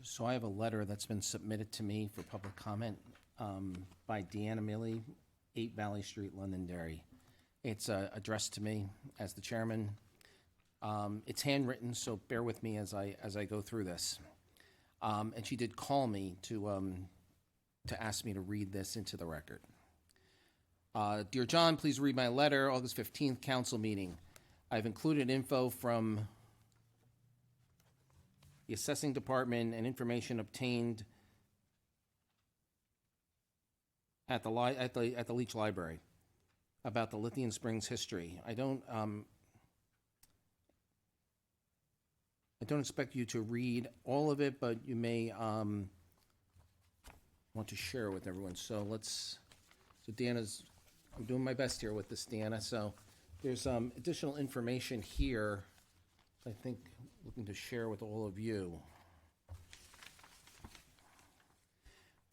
So I have a letter that's been submitted to me for public comment by Deanna Milley, 8 Valley Street, Londonderry. It's addressed to me as the chairman. It's handwritten, so bear with me as I go through this. And she did call me to ask me to read this into the record. Dear John, please read my letter, August 15th, council meeting. I've included info from the assessing department and information obtained at the Leach Library about the Lithium Springs history. I don't expect you to read all of it, but you may want to share with everyone. So Deanna's, I'm doing my best here with this, Deanna. So there's additional information here I think looking to share with all of you.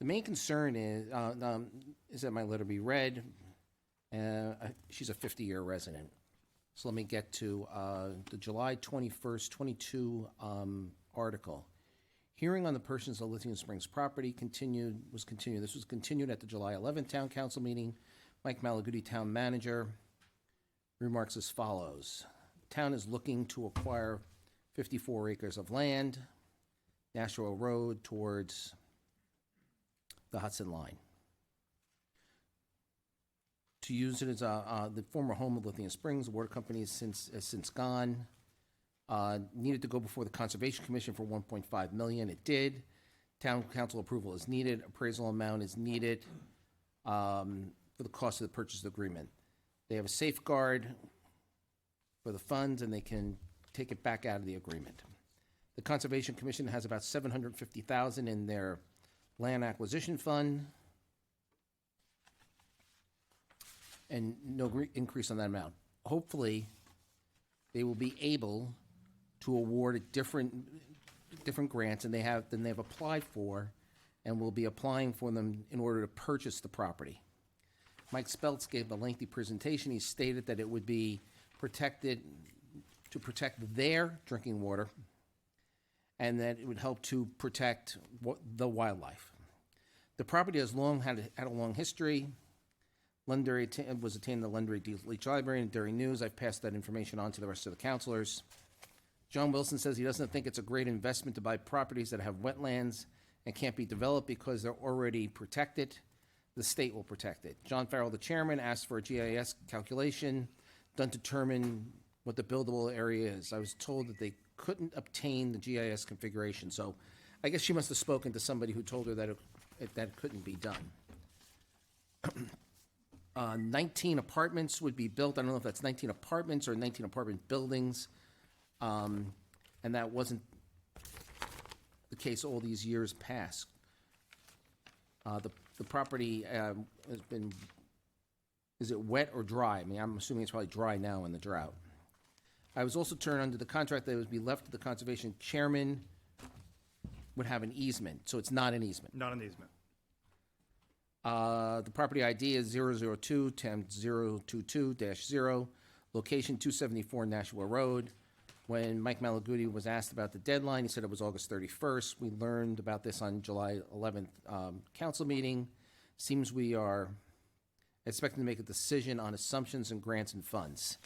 The main concern is that my letter be read. She's a 50-year resident. So let me get to the July 21st, 22 article. Hearing on the purchase of Lithium Springs property was continued. This was continued at the July 11th Town Council meeting. Mike Malaguti, Town Manager, remarks as follows. Town is looking to acquire 54 acres of land, Nashua Road towards the Hudson Line. To use it as the former home of Lithium Springs, the water company has since gone. Needed to go before the Conservation Commission for $1.5 million. It did. Town council approval is needed. Appraisal amount is needed for the cost of the purchase agreement. They have a safeguard for the funds, and they can take it back out of the agreement. The Conservation Commission has about $750,000 in their land acquisition fund, and no increase on that amount. Hopefully, they will be able to award different grants than they've applied for, and will be applying for them in order to purchase the property. Mike Speltz gave a lengthy presentation. He stated that it would be protected to protect their drinking water, and that it would help to protect the wildlife. The property has had a long history. Londonderry was attained the Londonderry Leach Library and Derry News. I've passed that information on to the rest of the councilors. John Wilson says he doesn't think it's a great investment to buy properties that have wetlands and can't be developed because they're already protected. The state will protect it. John Farrell, the chairman, asked for a GIS calculation done to determine what the buildable area is. I was told that they couldn't obtain the GIS configuration, so I guess she must have spoken to somebody who told her that it couldn't be done. 19 apartments would be built. I don't know if that's 19 apartments or 19 apartment buildings, and that wasn't the case all these years past. The property has been, is it wet or dry? I mean, I'm assuming it's probably dry now in the drought. I was also turned under the contract that it would be left to the conservation chairman would have an easement, so it's not an easement. Not an easement. The property ID is 002-022-0, location 274 Nashua Road. When Mike Malaguti was asked about the deadline, he said it was August 31st. We learned about this on July 11th council meeting. Seems we are expecting to make a decision on assumptions and grants and funds.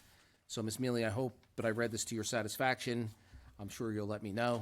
So, Ms. Mealy, I hope that I read this to your satisfaction. I'm sure you'll let me know.